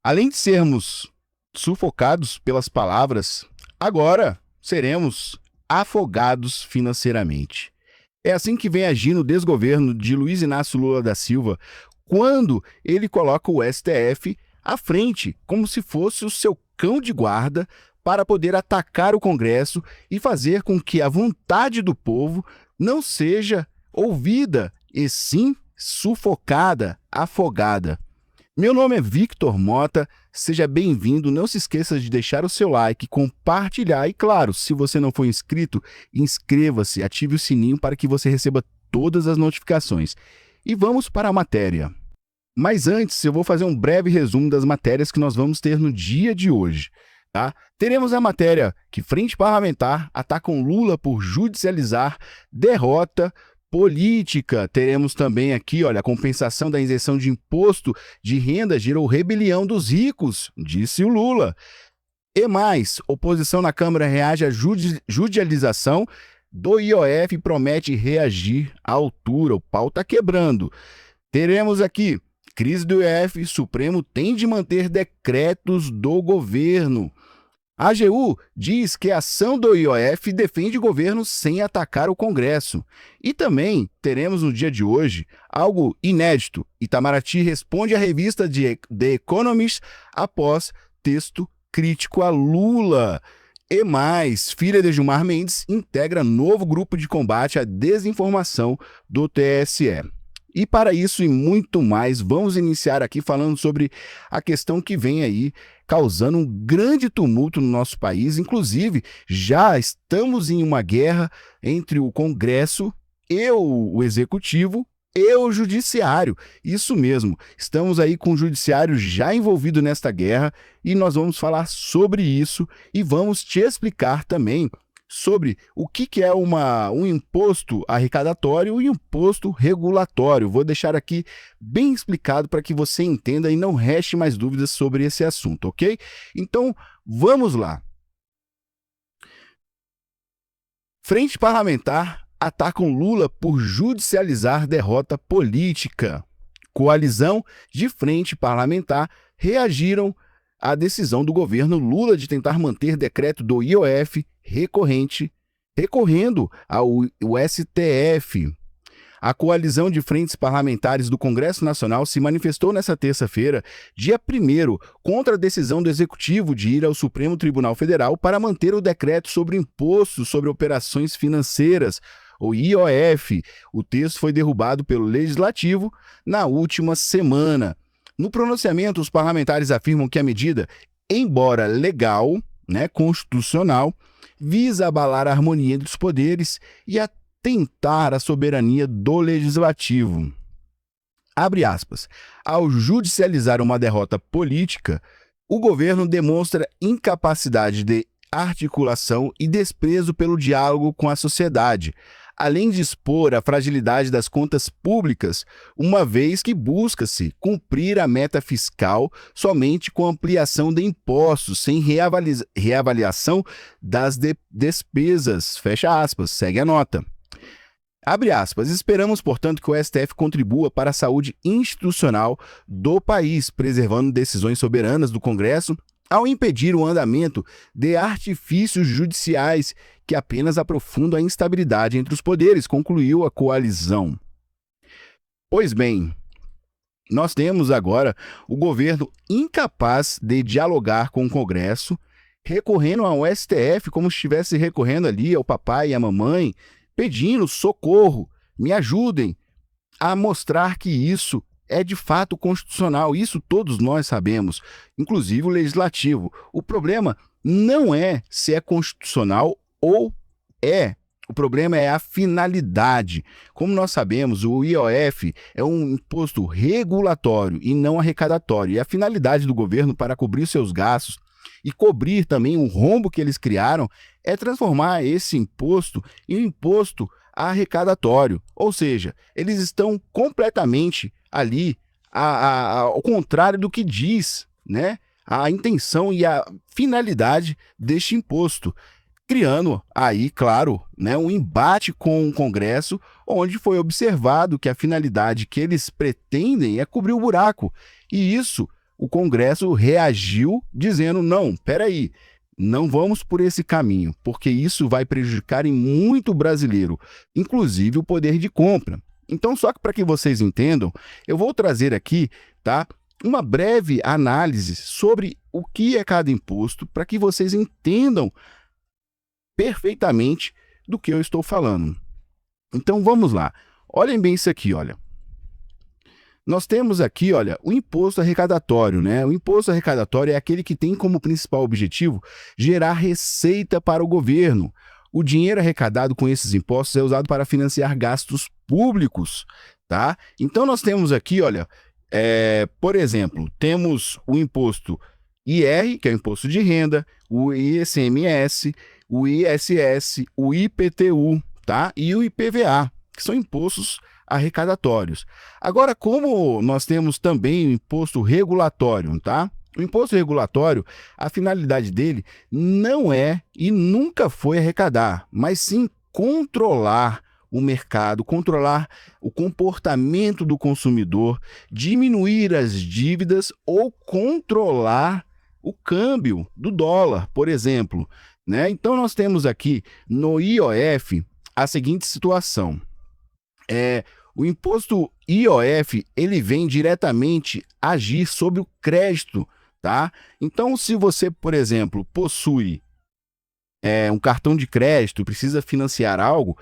Além de sermos sufocados pelas palavras, agora seremos afogados financeiramente. É assim que vem agindo o desgoverno de Luiz Inácio Lula da Silva quando ele coloca o STF à frente, como se fosse o seu cão de guarda, para poder atacar o Congresso e fazer com que a vontade do povo não seja ouvida, e sim sufocada, afogada. Meu nome é Victor Mota, seja bem-vindo. Não se esqueça de deixar o seu like, compartilhar e, claro, se você não for inscrito, inscreva-se, ative o sininho para que você receba todas as notificações. E vamos para a matéria. Mas antes, eu vou fazer um breve resumo das matérias que nós vamos ter no dia de hoje. Tá? Teremos a matéria que Frente Parlamentar atacam Lula por judicializar derrota política. Teremos também aqui, olha, a compensação da isenção de imposto de renda gerou rebelião dos ricos, disse o Lula. E mais, oposição na Câmara reage à judicialização do IOF e promete reagir à altura. O pau tá quebrando. Teremos aqui, crise do IOF, Supremo tem de manter decretos do governo. A AGU diz que a ação do IOF defende o governo sem atacar o Congresso. E também teremos no dia de hoje algo inédito. Itamaraty responde à revista The Economist após texto crítico a Lula. E mais, filha de Gilmar Mendes integra novo grupo de combate à desinformação do TSE. E para isso e muito mais, vamos iniciar aqui falando sobre a questão que vem aí causando um grande tumulto no nosso país. Inclusive, já estamos em uma guerra entre o Congresso e o Executivo e o Judiciário. Isso mesmo, estamos aí com o Judiciário já envolvido nesta guerra e nós vamos falar sobre isso e vamos te explicar também sobre o que é um imposto arrecadatório e um imposto regulatório. Vou deixar aqui bem explicado para que você entenda e não reste mais dúvidas sobre esse assunto, ok? Então, vamos lá. Frente Parlamentar atacam Lula por judicializar derrota política. Coalizão de Frente Parlamentar reagiram à decisão do governo Lula de tentar manter decreto do IOF recorrendo ao STF. A coalizão de frentes parlamentares do Congresso Nacional se manifestou nesta terça-feira, dia 1º, contra a decisão do Executivo de ir ao Supremo Tribunal Federal para manter o decreto sobre imposto sobre operações financeiras, o IOF. O texto foi derrubado pelo Legislativo na última semana. No pronunciamento, os parlamentares afirmam que a medida, embora legal, constitucional, visa abalar a harmonia dos poderes e atentar à soberania do Legislativo. Abre aspas. Ao judicializar uma derrota política, o governo demonstra incapacidade de articulação e desprezo pelo diálogo com a sociedade, além de expor a fragilidade das contas públicas, uma vez que busca-se cumprir a meta fiscal somente com ampliação de impostos, sem reavaliação das despesas. Fecha aspas, segue a nota. Abre aspas, esperamos, portanto, que o STF contribua para a saúde institucional do país, preservando decisões soberanas do Congresso, ao impedir o andamento de artifícios judiciais que apenas aprofundam a instabilidade entre os poderes, concluiu a coalizão. Pois bem, nós temos agora o governo incapaz de dialogar com o Congresso, recorrendo ao STF como se estivesse recorrendo ali ao papai e à mamãe, pedindo socorro, me ajudem a mostrar que isso é de fato constitucional. Isso todos nós sabemos, inclusive o Legislativo. O problema não é se é constitucional ou é. O problema é a finalidade. Como nós sabemos, o IOF é um imposto regulatório e não arrecadatório. E a finalidade do governo para cobrir seus gastos e cobrir também o rombo que eles criaram é transformar esse imposto em um imposto arrecadatório. Ou seja, eles estão completamente ali ao contrário do que diz, a intenção e a finalidade deste imposto, criando aí, claro, um embate com o Congresso, onde foi observado que a finalidade que eles pretendem é cobrir o buraco. E isso o Congresso reagiu dizendo: não, peraí, não vamos por esse caminho, porque isso vai prejudicar em muito brasileiro, inclusive o poder de compra. Então, só que para que vocês entendam, eu vou trazer aqui, tá, uma breve análise sobre o que é cada imposto, para que vocês entendam perfeitamente do que eu estou falando. Então, vamos lá. Olhem bem isso aqui, olha. Nós temos aqui, olha, o imposto arrecadatório, né? O imposto arrecadatório é aquele que tem como principal objetivo gerar receita para o governo. O dinheiro arrecadado com esses impostos é usado para financiar gastos públicos, tá? Então nós temos aqui, olha, por exemplo, temos o imposto IR, que é o imposto de renda, o ICMS, o ISS, o IPTU, tá? E o IPVA, que são impostos arrecadatórios. Agora, como nós temos também o imposto regulatório, tá? O imposto regulatório, a finalidade dele não é e nunca foi arrecadar, mas sim controlar o mercado, controlar o comportamento do consumidor, diminuir as dívidas ou controlar o câmbio do dólar, por exemplo, né? Então nós temos aqui no IOF a seguinte situação. O imposto IOF, ele vem diretamente agir sobre o crédito, tá? Então, se você, por exemplo, possui um cartão de crédito, precisa financiar algo,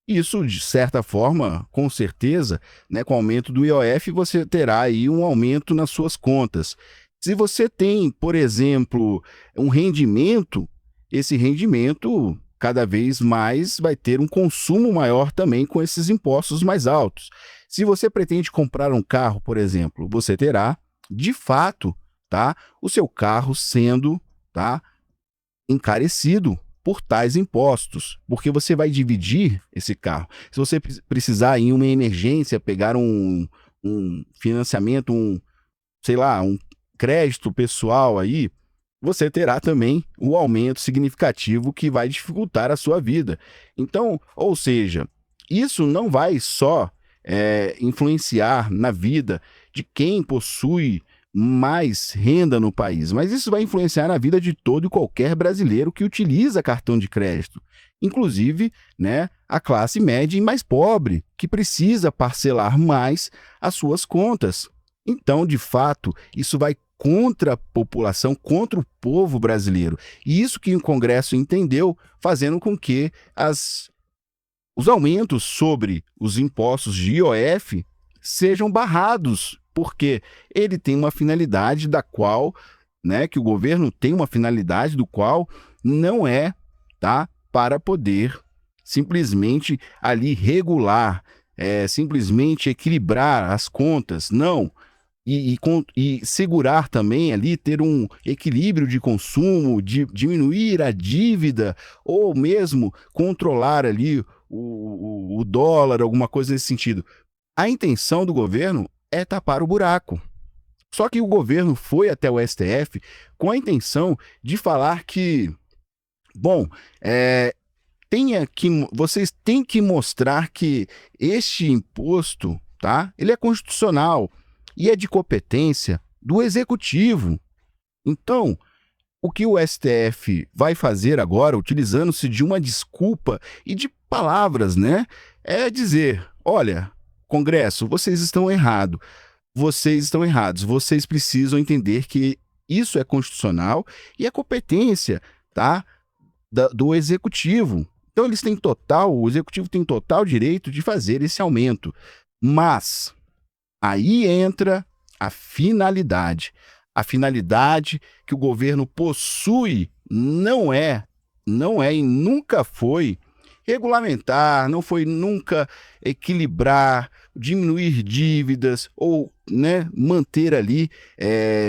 isso, de certa forma, com certeza, né, com o aumento do IOF, você terá aí um aumento nas suas contas. Se você tem, por exemplo, um rendimento, esse rendimento cada vez mais vai ter um consumo maior também com esses impostos mais altos. Se você pretende comprar um carro, por exemplo, você terá, de fato, tá, o seu carro sendo, tá, encarecido por tais impostos, porque você vai dividir esse carro. Se você precisar em uma emergência pegar um financiamento, sei lá, um crédito pessoal aí, você terá também o aumento significativo que vai dificultar a sua vida. Então, ou seja, isso não vai só influenciar na vida de quem possui mais renda no país, mas isso vai influenciar na vida de todo e qualquer brasileiro que utiliza cartão de crédito, inclusive, né, a classe média e mais pobre, que precisa parcelar mais as suas contas. Então, de fato, isso vai contra a população, contra o povo brasileiro. E isso que o Congresso entendeu, fazendo com que os aumentos sobre os impostos de IOF sejam barrados, porque ele tem uma finalidade da qual, né, que o governo tem uma finalidade do qual não é, tá, para poder simplesmente ali regular, simplesmente equilibrar as contas, não. E segurar também ali, ter um equilíbrio de consumo, diminuir a dívida, ou mesmo controlar ali o dólar, alguma coisa nesse sentido. A intenção do governo é tapar o buraco. Só que o governo foi até o STF com a intenção de falar que, bom, vocês têm que mostrar que este imposto, tá, ele é constitucional e é de competência do executivo. Então, o que o STF vai fazer agora, utilizando-se de uma desculpa e de palavras, né, é dizer: olha, Congresso, vocês estão errados, vocês precisam entender que isso é constitucional e é competência, tá, do executivo. Então, o executivo tem total direito de fazer esse aumento, mas aí entra a finalidade. A finalidade que o governo possui não é e nunca foi regulamentar, não foi nunca equilibrar, diminuir dívidas ou, né, manter ali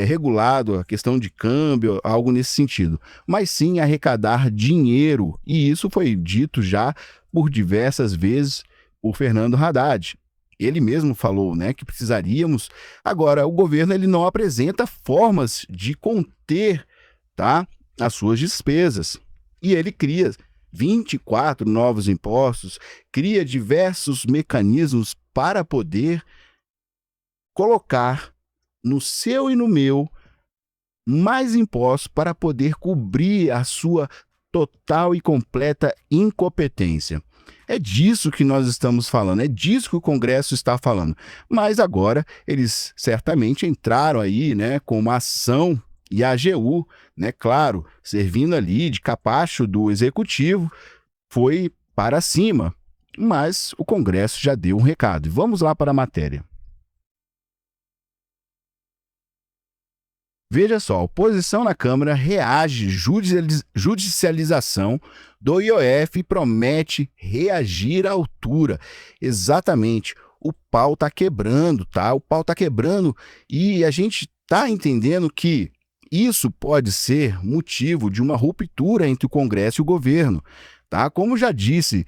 regulado a questão de câmbio, algo nesse sentido, mas sim arrecadar dinheiro. E isso foi dito já por diversas vezes por Fernando Haddad. Ele mesmo falou, né, que precisaríamos. Agora, o governo ele não apresenta formas de conter, tá, as suas despesas. E ele cria 24 novos impostos, cria diversos mecanismos para poder colocar no seu e no meu, mais impostos para poder cobrir a sua total e completa incompetência. É disso que nós estamos falando, é disso que o Congresso está falando. Mas agora eles certamente entraram aí, né, com uma ação e a AGU, né, claro, servindo ali de capacho do Executivo, foi para cima. Mas o Congresso já deu um recado. Vamos lá para a matéria. Veja só, a oposição na Câmara reage judicialização do IOF e promete reagir à altura. Exatamente, o pau está quebrando, tá? O pau está quebrando e a gente está entendendo que isso pode ser motivo de uma ruptura entre o Congresso e o governo, tá? Como já disse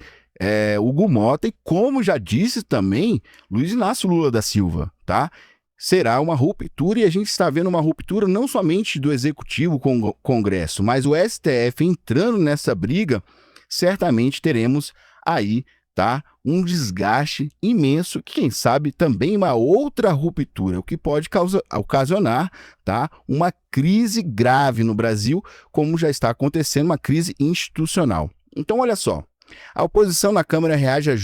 Hugo Mota e como já disse também Luiz Inácio Lula da Silva, tá? Será uma ruptura e a gente está vendo uma ruptura não somente do Executivo com o Congresso, mas o STF entrando nessa briga, certamente teremos aí, tá, um desgaste imenso, que quem sabe também uma outra ruptura, o que pode ocasionar, tá, uma crise grave no Brasil, como já está acontecendo, uma crise institucional. Então, olha só. A oposição na Câmara reage à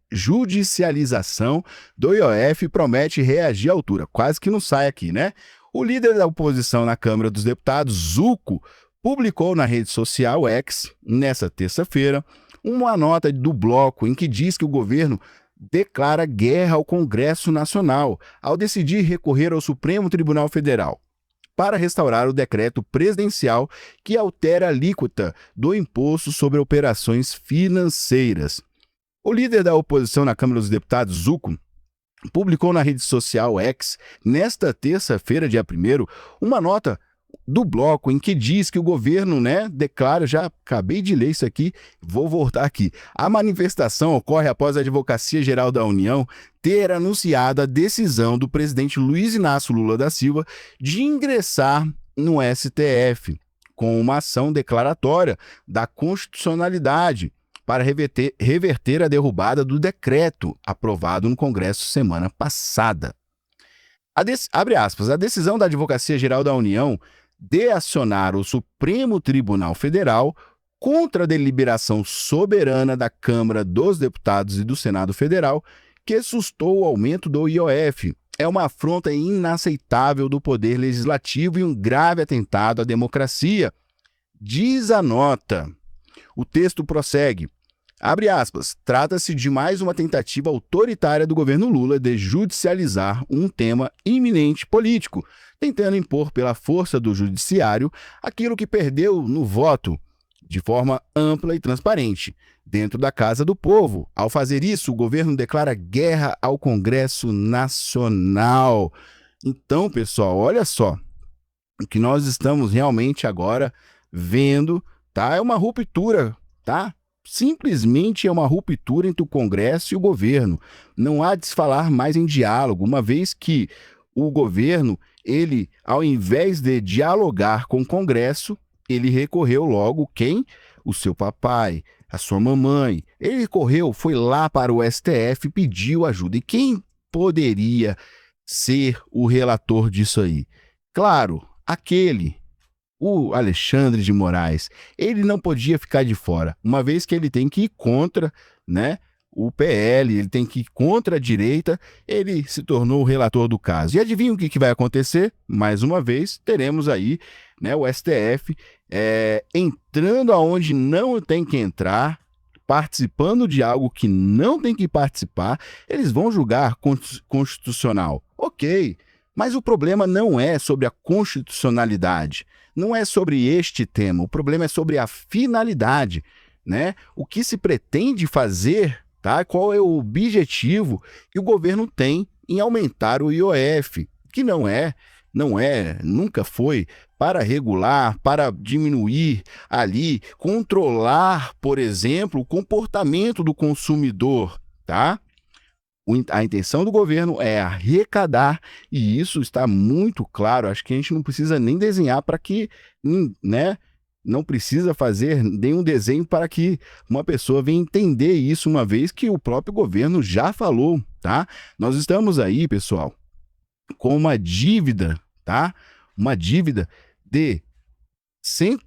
judicialização do IOF e promete reagir à altura. Quase que não sai aqui, né? O líder da oposição na Câmara dos Deputados, Zucco, publicou na rede social X, nesta terça-feira, uma nota do bloco em que diz que o governo declara guerra ao Congresso Nacional ao decidir recorrer ao Supremo Tribunal Federal para restaurar o decreto presidencial que altera a alíquota do imposto sobre operações financeiras. O líder da oposição na Câmara dos Deputados, Zucco, publicou na rede social X, nesta terça-feira, dia 1º, uma nota do bloco em que diz que o governo, declara, já acabei de ler isso aqui, vou voltar aqui. A manifestação ocorre após a Advocacia Geral da União ter anunciado a decisão do presidente Luiz Inácio Lula da Silva de ingressar no STF com uma ação declaratória da constitucionalidade para reverter a derrubada do decreto aprovado no Congresso semana passada. Abre aspas, a decisão da Advocacia Geral da União de acionar o Supremo Tribunal Federal contra a deliberação soberana da Câmara dos Deputados e do Senado Federal, que sustou o aumento do IOF. É uma afronta inaceitável do Poder Legislativo e um grave atentado à democracia, diz a nota. O texto prossegue. Abre aspas, trata-se de mais uma tentativa autoritária do governo Lula de judicializar um tema iminente político, tentando impor pela força do judiciário aquilo que perdeu no voto, de forma ampla e transparente, dentro da Casa do Povo. Ao fazer isso, o governo declara guerra ao Congresso Nacional. Então, pessoal, olha só, o que nós estamos realmente agora vendo, tá? É uma ruptura, tá? Simplesmente é uma ruptura entre o Congresso e o governo. Não há de se falar mais em diálogo, uma vez que o governo, ele, ao invés de dialogar com o Congresso, ele recorreu logo quem? O seu papai, a sua mamãe. Ele correu, foi lá para o STF e pediu ajuda. E quem poderia ser o relator disso aí? Claro, o Alexandre de Moraes. Ele não podia ficar de fora, uma vez que ele tem que ir contra, o PL, ele tem que ir contra a direita, ele se tornou o relator do caso. E adivinha o que vai acontecer? Mais uma vez, teremos aí o STF entrando aonde não tem que entrar, participando de algo que não tem que participar. Eles vão julgar constitucional. Ok, mas o problema não é sobre a constitucionalidade, não é sobre este tema, o problema é sobre a finalidade, O que se pretende fazer, tá? Qual é o objetivo que o governo tem em aumentar o IOF, que nunca foi para regular, para diminuir ali, controlar, por exemplo, o comportamento do consumidor, tá? A intenção do governo é arrecadar, e isso está muito claro. Acho que a gente não precisa nem desenhar para que, não precisa fazer nenhum desenho para que uma pessoa venha entender isso, uma vez que o próprio governo já falou, tá? Nós estamos aí, pessoal, com uma dívida, tá? Uma dívida de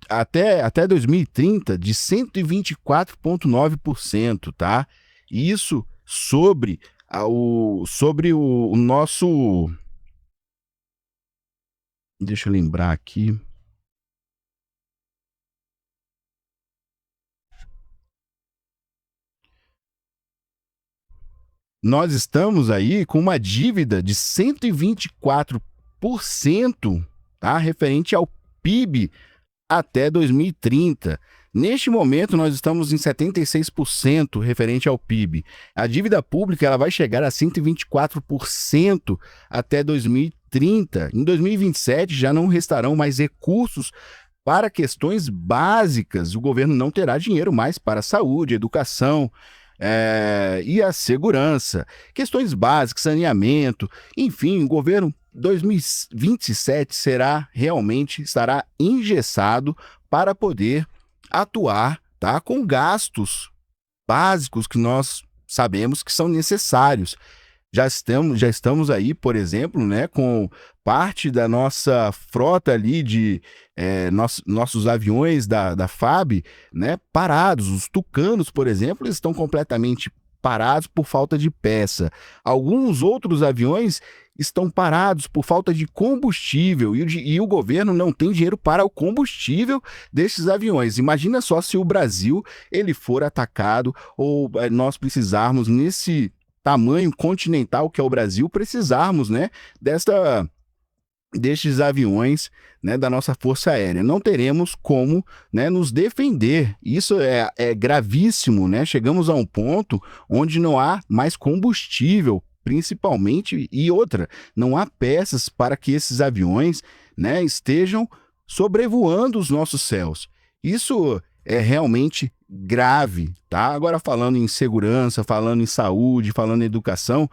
até 2030 de 124,9%, tá? Isso sobre o nosso. Deixa eu lembrar aqui. Nós estamos aí com uma dívida de 124%, tá? Referente ao PIB até 2030. Neste momento, nós estamos em 76% referente ao PIB. A dívida pública ela vai chegar a 124% até 2030. Em 2027, já não restarão mais recursos para questões básicas. O governo não terá dinheiro mais para a saúde, educação, e a segurança, questões básicas, saneamento, enfim, o governo 2027 estará engessado para poder atuar, tá, com gastos básicos que nós sabemos que são necessários. Já estamos aí, por exemplo, né, com parte da nossa frota ali de nossos aviões da FAB, né, parados. Os Tucanos, por exemplo, eles estão completamente parados por falta de peça. Alguns outros aviões estão parados por falta de combustível e o governo não tem dinheiro para o combustível desses aviões. Imagina só se o Brasil ele for atacado ou nós precisarmos nesse tamanho continental que é o Brasil, precisarmos, né, destes aviões, né, da nossa Força Aérea. Não teremos como, né, nos defender. Isso é gravíssimo, né? Chegamos a um ponto onde não há mais combustível, principalmente, e outra, não há peças para que esses aviões, né, estejam sobrevoando os nossos céus. Isso é realmente grave, tá? Agora falando em segurança, falando em saúde, falando em educação,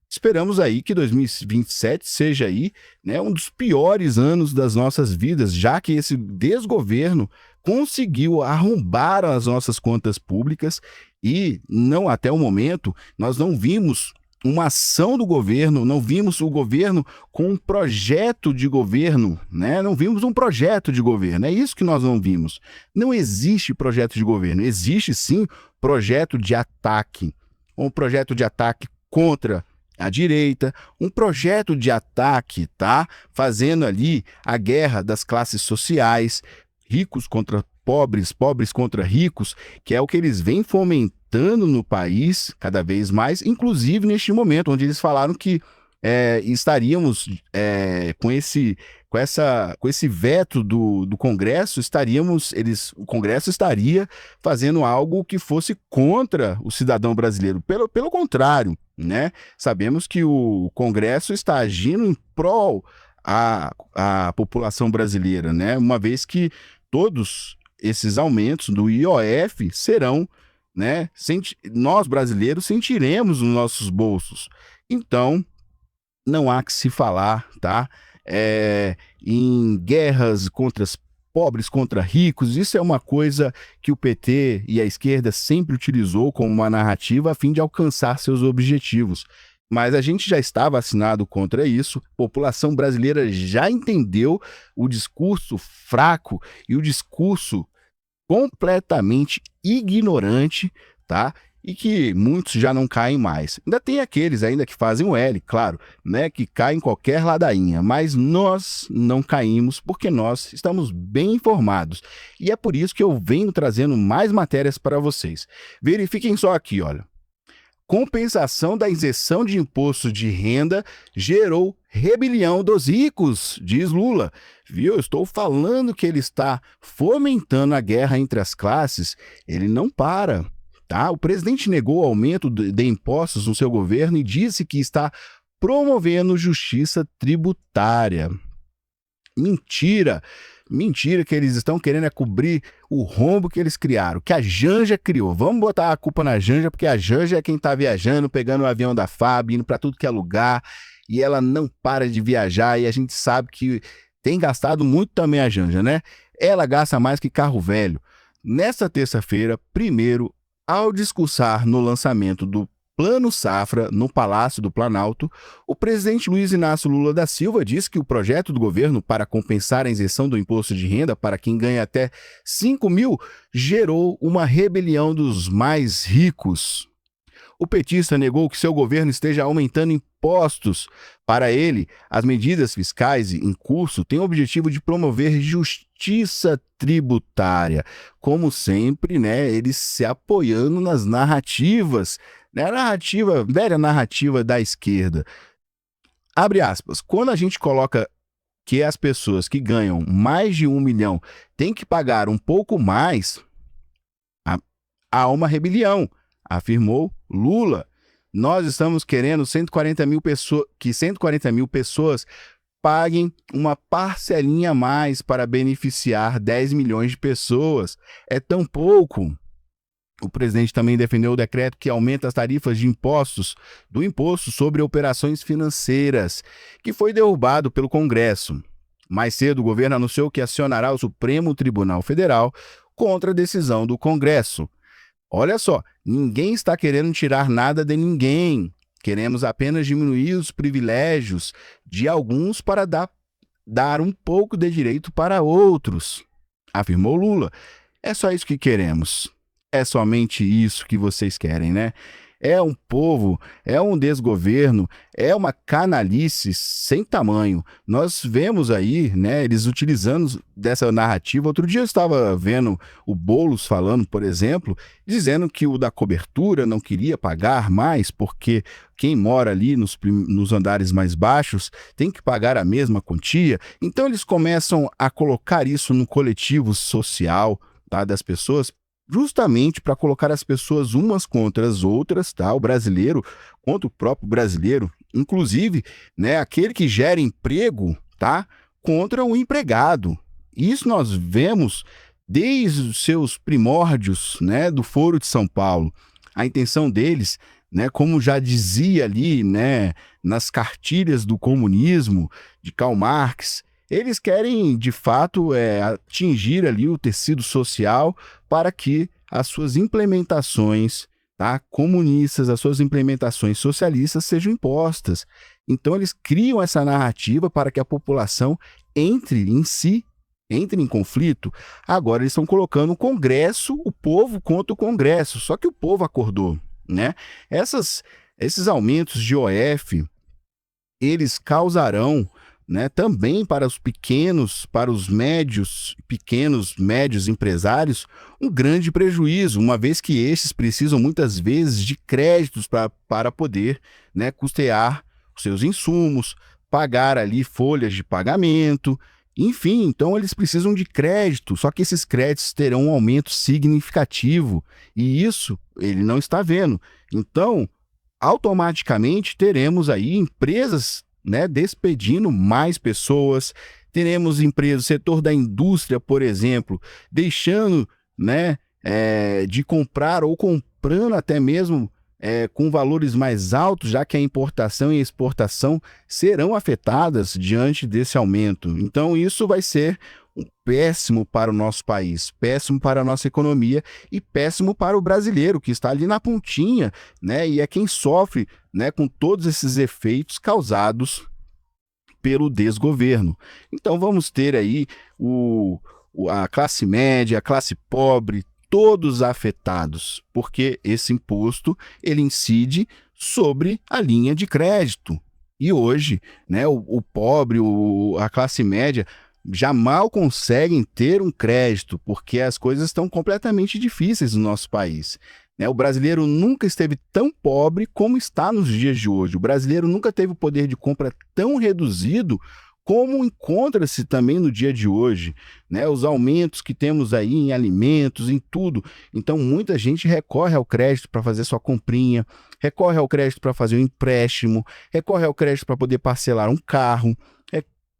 esperamos aí que 2027 seja aí, né, um dos piores anos das nossas vidas, já que esse desgoverno conseguiu arrombar as nossas contas públicas e não até o momento nós não vimos uma ação do governo, não vimos o governo com um projeto de governo, né? Não vimos um projeto de governo, é isso que nós não vimos. Não existe projeto de governo, existe sim projeto de ataque. Um projeto de ataque contra a direita, um projeto de ataque, tá? Fazendo ali a guerra das classes sociais, ricos contra pobres, pobres contra ricos, que é o que eles vêm fomentando no país cada vez mais, inclusive neste momento, onde eles falaram que estaríamos com esse veto do Congresso, o Congresso estaria fazendo algo que fosse contra o cidadão brasileiro. Pelo contrário, né? Sabemos que o Congresso está agindo em prol à população brasileira, né? Uma vez que todos esses aumentos do IOF serão, né? Nós brasileiros sentiremos nos nossos bolsos. Então, não há que se falar, tá? Em guerras contra os pobres contra ricos, isso é uma coisa que o PT e a esquerda sempre utilizou como uma narrativa a fim de alcançar seus objetivos. Mas a gente já está vacinado contra isso, a população brasileira já entendeu o discurso fraco e o discurso completamente ignorante, tá? E que muitos já não caem mais. Ainda tem aqueles ainda que fazem o L, claro, né, que caem em qualquer ladainha, mas nós não caímos porque nós estamos bem informados. E é por isso que eu venho trazendo mais matérias para vocês. Verifiquem só aqui, olha. Compensação da isenção de imposto de renda gerou rebelião dos ricos, diz Lula. Viu? Eu estou falando que ele está fomentando a guerra entre as classes, ele não para. Tá? O presidente negou o aumento de impostos no seu governo e disse que está promovendo justiça tributária. Mentira! Mentira que eles estão querendo cobrir o rombo que eles criaram, que a Janja criou. Vamos botar a culpa na Janja, porque a Janja é quem está viajando, pegando o avião da FAB, indo para tudo que é lugar, e ela não para de viajar, e a gente sabe que tem gastado muito também a Janja, né? Ela gasta mais que carro velho. Nesta terça-feira, primeiro, ao discursar no lançamento do Plano Safra no Palácio do Planalto, o presidente Luiz Inácio Lula da Silva disse que o projeto do governo para compensar a isenção do imposto de renda para quem ganha até 5 mil gerou uma rebelião dos mais ricos. O petista negou que seu governo esteja aumentando impostos. Para ele, as medidas fiscais em curso têm o objetivo de promover justiça tributária. Como sempre, né, eles se apoiando nas narrativas, né, a velha narrativa da esquerda. Abre aspas. Quando a gente coloca que as pessoas que ganham mais de 1 milhão têm que pagar um pouco mais, há uma rebelião, afirmou Lula. Nós estamos querendo que 140 mil pessoas paguem uma parcelinha a mais para beneficiar 10 milhões de pessoas. É tão pouco. O presidente também defendeu o decreto que aumenta as tarifas de impostos do Imposto sobre Operações Financeiras, que foi derrubado pelo Congresso. Mais cedo, o governo anunciou que acionará o Supremo Tribunal Federal contra a decisão do Congresso. Olha só, ninguém está querendo tirar nada de ninguém. Queremos apenas diminuir os privilégios de alguns para dar um pouco de direito para outros, afirmou Lula. É só isso que queremos. É somente isso que vocês querem, né? É um povo, é um desgoverno, é uma canalice sem tamanho. Nós vemos aí, né, eles utilizando dessa narrativa. Outro dia eu estava vendo o Boulos falando, por exemplo, dizendo que o da cobertura não queria pagar mais porque quem mora ali nos andares mais baixos tem que pagar a mesma quantia. Então eles começam a colocar isso no coletivo social, tá, das pessoas, justamente para colocar as pessoas umas contra as outras, tá? O brasileiro contra o próprio brasileiro, inclusive, né, aquele que gera emprego, tá, contra o empregado. Isso nós vemos desde os seus primórdios, né, do Foro de São Paulo. A intenção deles, né, como já dizia ali, né, nas cartilhas do comunismo de Karl Marx, eles querem, de fato, atingir ali o tecido social para que as suas implementações, tá, comunistas, as suas implementações socialistas sejam impostas. Então, eles criam essa narrativa para que a população entre em conflito. Agora, eles estão colocando o Congresso, o povo contra o Congresso. Só que o povo acordou, né? Esses aumentos de IOF, eles causarão, né, também para os pequenos, para os pequenos, médios empresários, um grande prejuízo, uma vez que estes precisam muitas vezes de créditos para poder, né, custear os seus insumos, pagar ali folhas de pagamento, enfim, então eles precisam de crédito, só que esses créditos terão um aumento significativo e isso ele não está vendo. Então, automaticamente teremos aí empresas, né, despedindo mais pessoas, teremos empresas, setor da indústria, por exemplo, deixando, né, de comprar ou comprando até mesmo com valores mais altos, já que a importação e a exportação serão afetadas diante desse aumento. Então isso vai ser péssimo para o nosso país, péssimo para a nossa economia e péssimo para o brasileiro que está ali na pontinha, né, e é quem sofre, né, com todos esses efeitos causados pelo desgoverno. Então vamos ter aí a classe média, a classe pobre, todos afetados, porque esse imposto ele incide sobre a linha de crédito. E hoje, né, o pobre, a classe média já mal conseguem ter um crédito, porque as coisas estão completamente difíceis no nosso país. Né? O brasileiro nunca esteve tão pobre como está nos dias de hoje. O brasileiro nunca teve o poder de compra tão reduzido como encontra-se também no dia de hoje. Né? Os aumentos que temos aí em alimentos, em tudo. Então, muita gente recorre ao crédito para fazer sua comprinha, recorre ao crédito para fazer um empréstimo, recorre ao crédito para poder parcelar um carro,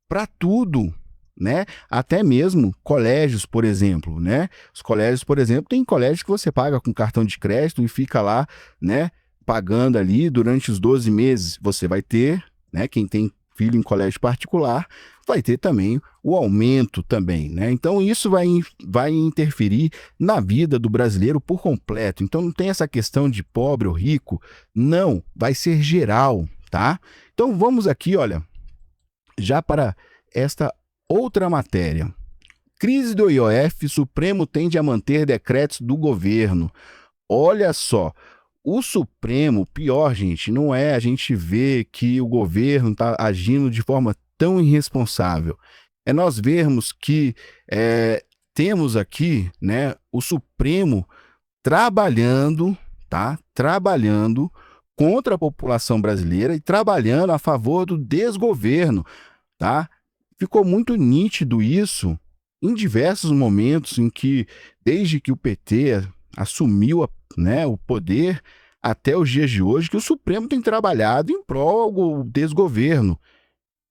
para tudo. Né? Até mesmo colégios, por exemplo, né? Os colégios, por exemplo, tem colégios que você paga com cartão de crédito e fica lá, né, pagando ali durante os 12 meses. Você vai ter, né, quem tem filho em colégio particular, vai ter também o aumento também, né? Então isso vai interferir na vida do brasileiro por completo. Então não tem essa questão de pobre ou rico, não, vai ser geral, tá? Então vamos aqui, olha, já para esta outra matéria. Crise do IOF, Supremo tende a manter decretos do governo. Olha só, o Supremo, pior, gente, não é a gente ver que o governo está agindo de forma tão irresponsável. É nós vermos que temos aqui, né, o Supremo trabalhando, tá? Trabalhando contra a população brasileira e trabalhando a favor do desgoverno, tá? Ficou muito nítido isso em diversos momentos em que, desde que o PT assumiu o poder até os dias de hoje, que o Supremo tem trabalhado em prol do desgoverno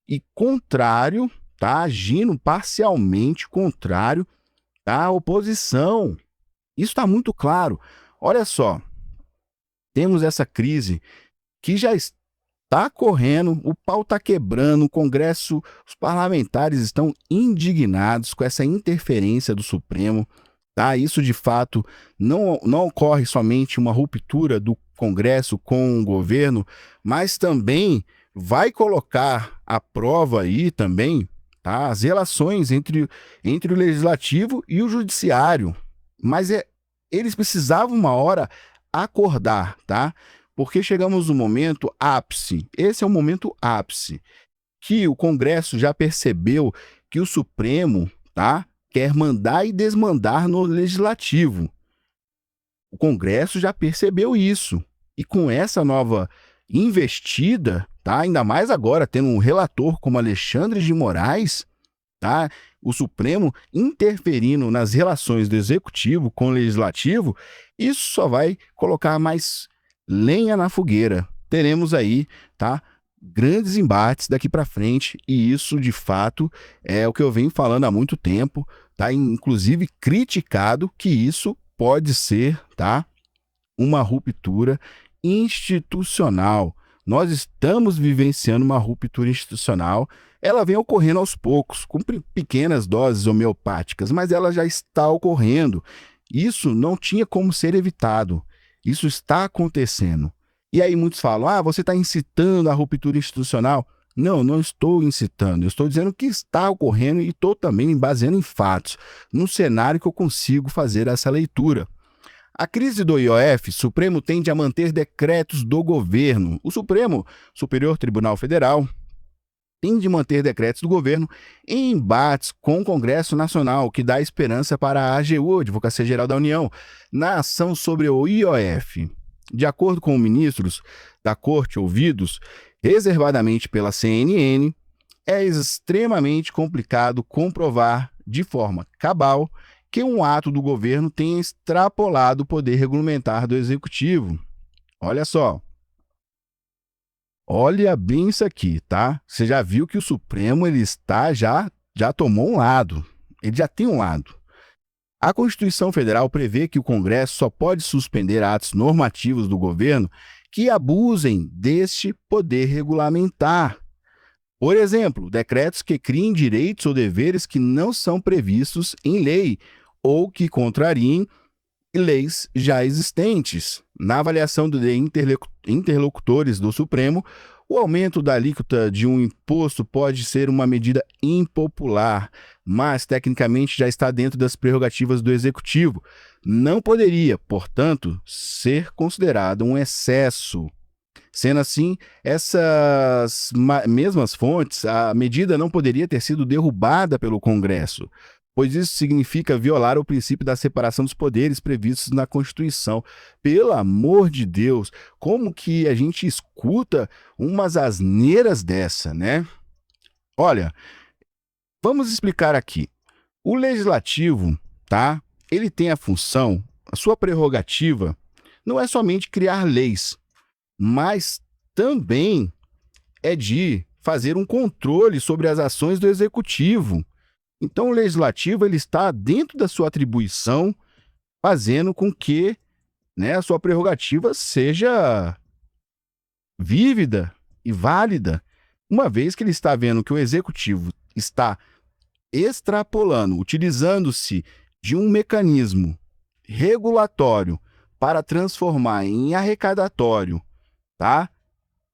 e contrário, tá? Agindo parcialmente contrário à oposição. Isso está muito claro. Olha só, temos essa crise que já está correndo, o pau está quebrando, o Congresso, os parlamentares estão indignados com essa interferência do Supremo. Tá? Isso, de fato, não ocorre somente uma ruptura do Congresso com o governo, mas também vai colocar à prova aí também, tá? As relações entre o Legislativo e o Judiciário. Mas eles precisavam uma hora acordar, tá? Porque chegamos no momento ápice, esse é o momento ápice, que o Congresso já percebeu que o Supremo, tá, quer mandar e desmandar no Legislativo. O Congresso já percebeu isso. E com essa nova investida, tá, ainda mais agora tendo um relator como Alexandre de Moraes, tá, o Supremo interferindo nas relações do Executivo com o Legislativo, isso só vai colocar mais lenha na fogueira. Teremos aí, tá, grandes embates daqui para frente, e isso de fato é o que eu venho falando há muito tempo, tá? Inclusive criticado que isso pode ser, tá, uma ruptura institucional. Nós estamos vivenciando uma ruptura institucional. Ela vem ocorrendo aos poucos, com pequenas doses homeopáticas, mas ela já está ocorrendo. Isso não tinha como ser evitado. Isso está acontecendo. E aí muitos falam, você está incitando a ruptura institucional. Não, não estou incitando. Eu estou dizendo que está ocorrendo e estou também baseando em fatos, num cenário que eu consigo fazer essa leitura. A crise do IOF, Supremo tende a manter decretos do governo. O Supremo, Superior Tribunal Federal, tende a manter decretos do governo em embates com o Congresso Nacional, que dá esperança para a AGU, Advocacia Geral da União, na ação sobre o IOF. De acordo com ministros da Corte ouvidos reservadamente pela CNN, é extremamente complicado comprovar de forma cabal que um ato do governo tenha extrapolado o poder regulamentar do Executivo. Olha só. Olha bem isso aqui, tá? Você já viu que o Supremo ele já tomou um lado. Ele já tem um lado. A Constituição Federal prevê que o Congresso só pode suspender atos normativos do governo que abusem deste poder regulamentar. Por exemplo, decretos que criem direitos ou deveres que não são previstos em lei ou que contrariem leis já existentes. Na avaliação de interlocutores do Supremo, o aumento da alíquota de um imposto pode ser uma medida impopular, mas tecnicamente já está dentro das prerrogativas do Executivo. Não poderia, portanto, ser considerado um excesso. Sendo assim, essas mesmas fontes, a medida não poderia ter sido derrubada pelo Congresso, pois isso significa violar o princípio da separação dos poderes previstos na Constituição. Pelo amor de Deus, como que a gente escuta umas asneiras dessa, né? Olha, vamos explicar aqui. O Legislativo, tá? Ele tem a função, a sua prerrogativa, não é somente criar leis, mas também é de fazer um controle sobre as ações do Executivo. Então, o Legislativo ele está dentro da sua atribuição, fazendo com que, né, a sua prerrogativa seja vívida e válida. Uma vez que ele está vendo que o executivo está extrapolando, utilizando-se de um mecanismo regulatório para transformar em arrecadatório, tá?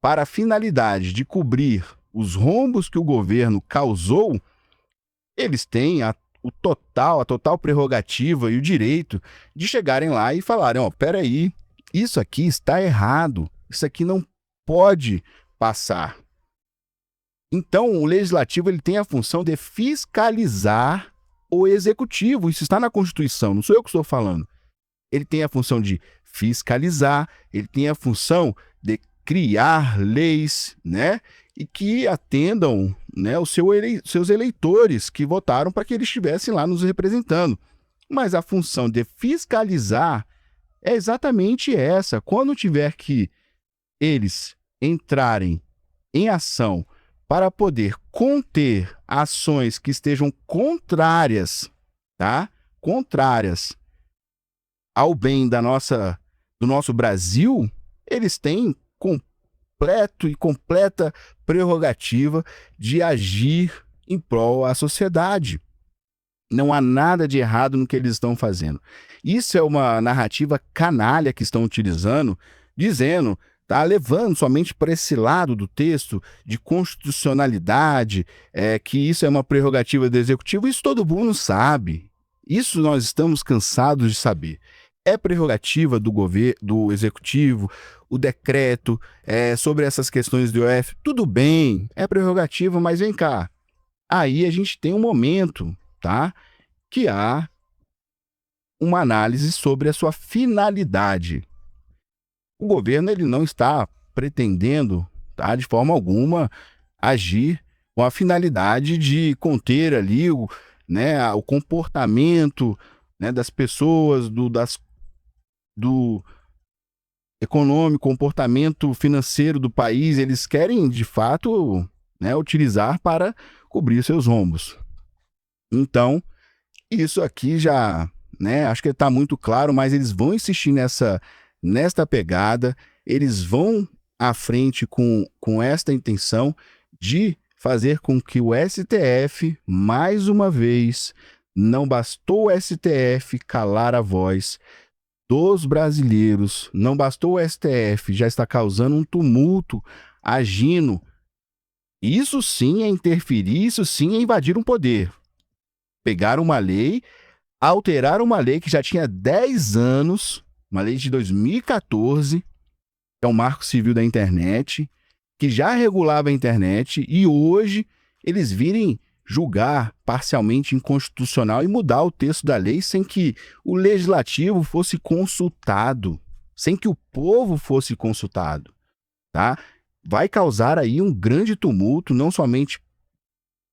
Para a finalidade de cobrir os rombos que o governo causou, eles têm a total prerrogativa e o direito de chegarem lá e falarem, ó, peraí, isso aqui está errado, isso aqui não pode passar. Então, o legislativo ele tem a função de fiscalizar o executivo. Isso está na Constituição, não sou eu que estou falando. Ele tem a função de fiscalizar, ele tem a função de criar leis, né? E que atendam, né, os seus eleitores que votaram para que eles estivessem lá nos representando. Mas a função de fiscalizar é exatamente essa. Quando tiver que eles entrarem em ação para poder conter ações que estejam contrárias, tá? Contrárias ao bem do nosso Brasil, eles têm completa prerrogativa de agir em prol à sociedade. Não há nada de errado no que eles estão fazendo. Isso é uma narrativa canalha que estão utilizando, dizendo, tá, levando somente para esse lado do texto de constitucionalidade, que isso é uma prerrogativa do executivo. Isso todo mundo sabe. Isso nós estamos cansados de saber. É prerrogativa do executivo, o decreto sobre essas questões do IOF, tudo bem, é prerrogativa, mas vem cá. Aí a gente tem um momento, tá, que há uma análise sobre a sua finalidade. O governo ele não está pretendendo, tá, de forma alguma, agir com a finalidade de conter ali o comportamento, né, das pessoas, do econômico, comportamento financeiro do país. Eles querem, de fato, né, utilizar para cobrir seus rombos. Então, isso aqui já, né, acho que está muito claro, mas eles vão insistir nesta pegada, eles vão à frente com esta intenção de fazer com que o STF, mais uma vez, não bastou o STF calar a voz dos brasileiros, não bastou o STF, já está causando um tumulto, agindo. Isso sim é interferir, isso sim é invadir um poder. Pegar uma lei, alterar uma lei que já tinha 10 anos, uma lei de 2014, que é o Marco Civil da Internet, que já regulava a internet, e hoje eles virem julgar parcialmente inconstitucional e mudar o texto da lei sem que o legislativo fosse consultado, sem que o povo fosse consultado, tá? Vai causar aí um grande tumulto, não somente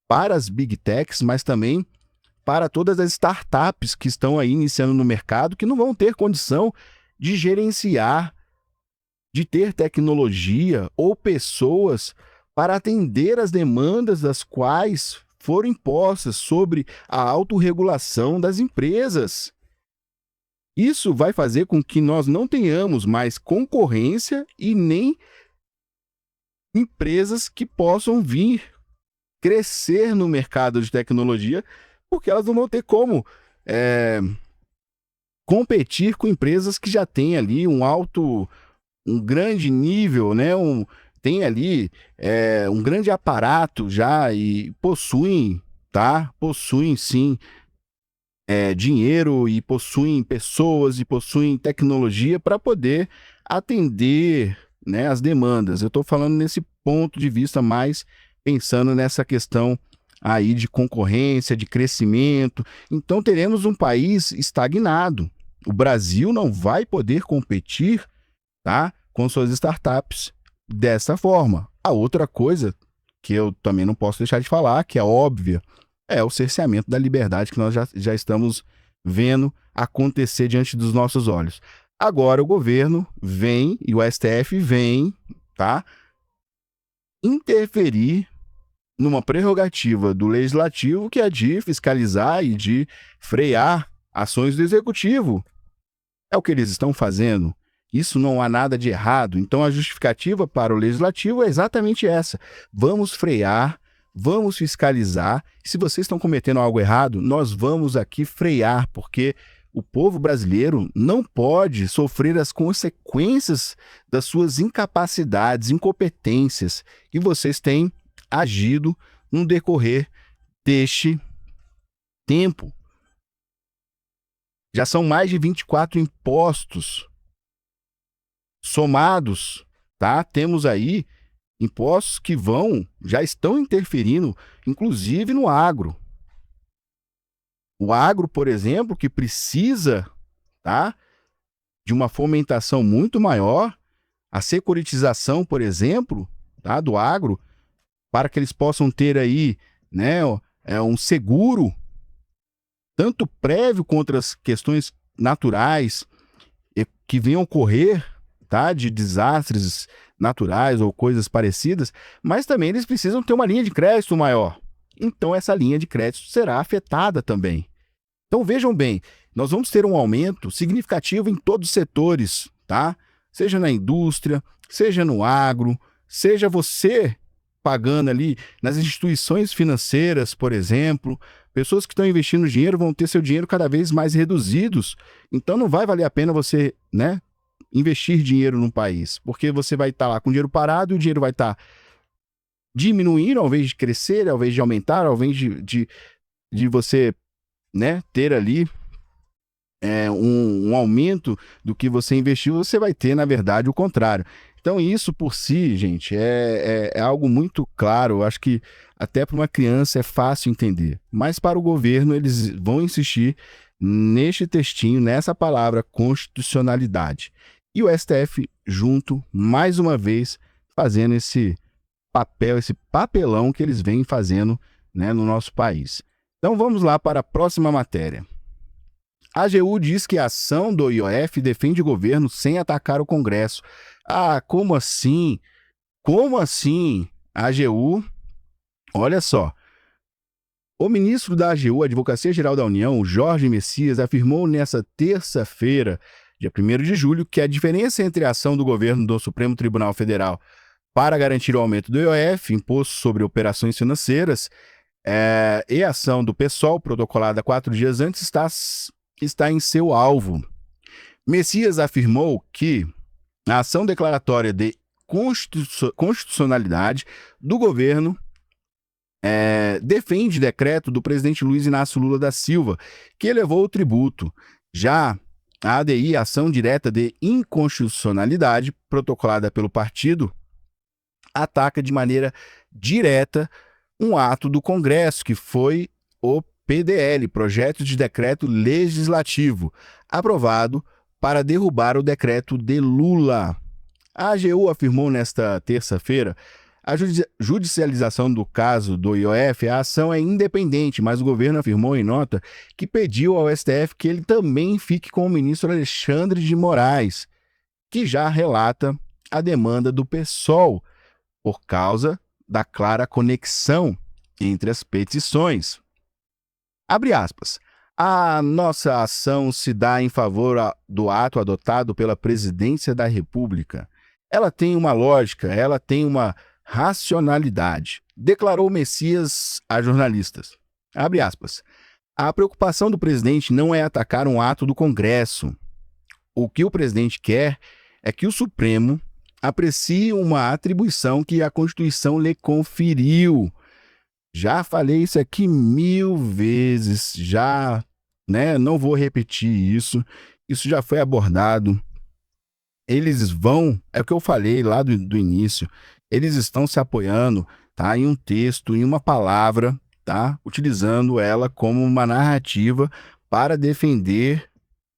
para as big techs, mas também para todas as startups que estão aí iniciando no mercado, que não vão ter condição de gerenciar, de ter tecnologia ou pessoas para atender as demandas das quais foram impostas sobre a autorregulação das empresas. Isso vai fazer com que nós não tenhamos mais concorrência e nem empresas que possam vir crescer no mercado de tecnologia, porque elas não vão ter como competir com empresas que já têm ali um grande nível, né? Tem ali um grande aparato já e possuem sim dinheiro e possuem pessoas e possuem tecnologia para poder atender, né, as demandas. Eu estou falando nesse ponto de vista mais pensando nessa questão aí de concorrência, de crescimento. Então teremos um país estagnado. O Brasil não vai poder competir, tá, com suas startups dessa forma. A outra coisa que eu também não posso deixar de falar, que é óbvia, é o cerceamento da liberdade que nós já estamos vendo acontecer diante dos nossos olhos. Agora o governo vem, e o STF vem, tá, interferir numa prerrogativa do legislativo, que é de fiscalizar e de frear ações do executivo. É o que eles estão fazendo. Isso não há nada de errado. Então, a justificativa para o legislativo é exatamente essa. Vamos frear, vamos fiscalizar. Se vocês estão cometendo algo errado, nós vamos aqui frear, porque o povo brasileiro não pode sofrer as consequências das suas incapacidades, incompetências que vocês têm agido no decorrer deste tempo. Já são mais de 24 impostos somados, tá? Temos aí impostos que já estão interferindo, inclusive no agro. O agro, por exemplo, que precisa, tá, de uma fomentação muito maior, a securitização, por exemplo, tá, do agro, para que eles possam ter aí, né, um seguro, tanto prévio contra as questões naturais que venham ocorrer, tá, de desastres naturais ou coisas parecidas, mas também eles precisam ter uma linha de crédito maior. Então, essa linha de crédito será afetada também. Então, vejam bem, nós vamos ter um aumento significativo em todos os setores, tá? Seja na indústria, seja no agro, seja você pagando ali nas instituições financeiras, por exemplo. Pessoas que estão investindo dinheiro vão ter seu dinheiro cada vez mais reduzidos. Então, não vai valer a pena você, né, investir dinheiro num país, porque você vai estar lá com dinheiro parado e o dinheiro vai estar diminuindo ao invés de crescer, ao invés de aumentar, ao invés de você, né, ter ali um aumento do que você investiu, você vai ter, na verdade, o contrário. Então, isso por si, gente, é algo muito claro. Eu acho que até para uma criança é fácil entender. Mas para o governo, eles vão insistir neste textinho, nessa palavra constitucionalidade. E o STF junto, mais uma vez, fazendo esse papel, esse papelão que eles vêm fazendo, né, no nosso país. Então vamos lá para a próxima matéria. A AGU diz que a ação do IOF defende o governo sem atacar o Congresso. Ah, como assim? Como assim? A AGU, olha só. O ministro da AGU, Advocacia Geral da União, Jorge Messias, afirmou nesta terça-feira, dia 1º de julho, que a diferença entre a ação do governo do Supremo Tribunal Federal para garantir o aumento do IOF, imposto sobre operações financeiras, e a ação do PSOL, protocolada 4 dias antes, está em seu alvo. Messias afirmou que a ação declaratória de constitucionalidade do governo defende decreto do presidente Luiz Inácio Lula da Silva, que elevou o tributo. Já a ADI, ação direta de inconstitucionalidade, protocolada pelo partido, ataca de maneira direta um ato do Congresso, que foi o PDL, Projeto de Decreto Legislativo, aprovado para derrubar o decreto de Lula. A AGU afirmou nesta terça-feira a judicialização do caso do IOF, a ação é independente, mas o governo afirmou em nota que pediu ao STF que ele também fique com o ministro Alexandre de Moraes, que já relata a demanda do PSOL, por causa da clara conexão entre as petições. Abre aspas. A nossa ação se dá em favor do ato adotado pela Presidência da República. Ela tem uma lógica, ela tem uma racionalidade, declarou Messias a jornalistas. Abre aspas. A preocupação do presidente não é atacar um ato do Congresso. O que o presidente quer é que o Supremo aprecie uma atribuição que a Constituição lhe conferiu. Já falei isso aqui 1000 vezes, já, né? Não vou repetir isso. Isso já foi abordado. Eles vão, é o que eu falei lá do início, eles estão se apoiando, tá, em um texto, em uma palavra, tá, utilizando ela como uma narrativa para defender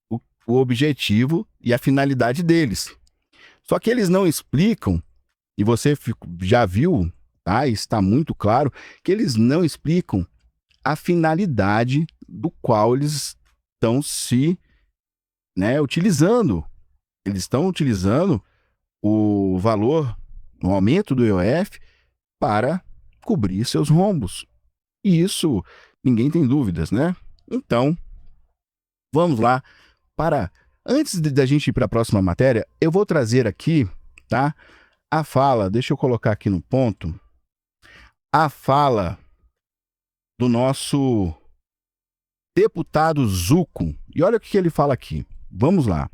o objetivo e a finalidade deles. Só que eles não explicam, e você já viu, tá, está muito claro, que eles não explicam a finalidade do qual eles estão se, né, utilizando. Eles estão utilizando o valor, o aumento do IOF para cobrir seus rombos. E isso ninguém tem dúvidas, né? Então, vamos lá para Antes da gente ir para a próxima matéria, eu vou trazer aqui, tá? A fala, deixa eu colocar aqui no ponto, a fala do nosso deputado Zucco. E olha o que ele fala aqui. Vamos lá.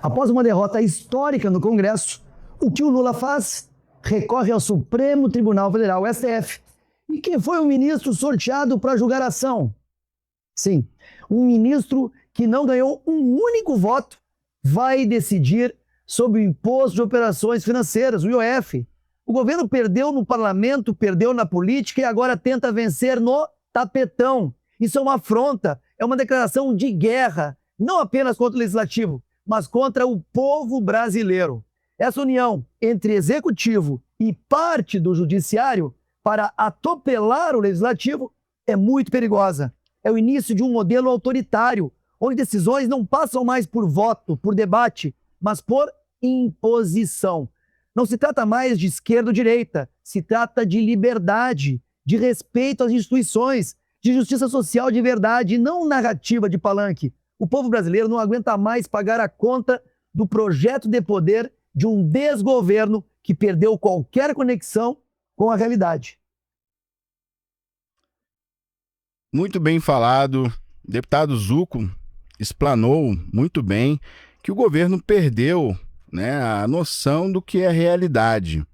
Após uma derrota histórica no Congresso, o que o Lula faz? Recorre ao Supremo Tribunal Federal, STF. E quem foi o ministro sorteado para julgar a ação? Sim, um ministro que não ganhou um único voto vai decidir sobre o Imposto de Operações Financeiras, o IOF. O governo perdeu no parlamento, perdeu na política e agora tenta vencer no tapetão. Isso é uma afronta, é uma declaração de guerra, não apenas contra o legislativo, mas contra o povo brasileiro. Essa união entre executivo e parte do judiciário para atropelar o legislativo é muito perigosa. É o início de um modelo autoritário, onde decisões não passam mais por voto, por debate, mas por imposição. Não se trata mais de esquerda ou direita, se trata de liberdade, de respeito às instituições, de justiça social de verdade e não narrativa de palanque. O povo brasileiro não aguenta mais pagar a conta do projeto de poder de um desgoverno que perdeu qualquer conexão com a realidade. Muito bem falado. O deputado Zucco explanou muito bem que o governo perdeu, né, a noção do que é realidade.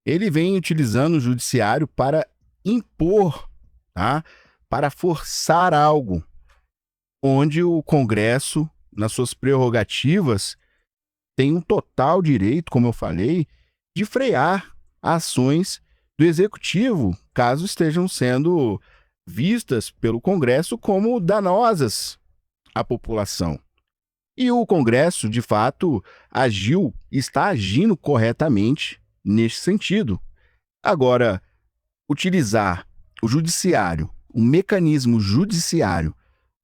Ele vem utilizando o judiciário para impor, tá? Para forçar algo, onde o Congresso, nas suas prerrogativas, tem um total direito, como eu falei, de frear ações do Executivo, caso estejam sendo vistas pelo Congresso como danosas à população. E o Congresso, de fato, está agindo corretamente nesse sentido. Agora, utilizar o judiciário, o mecanismo judiciário,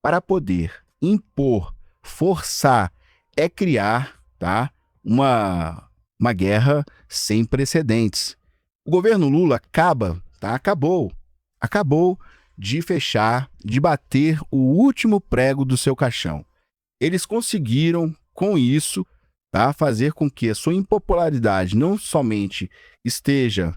para poder impor, forçar, é criar, tá, uma guerra sem precedentes. O governo Lula acabou de fechar, de bater o último prego do seu caixão. Eles conseguiram, com isso, tá, fazer com que a sua impopularidade não somente esteja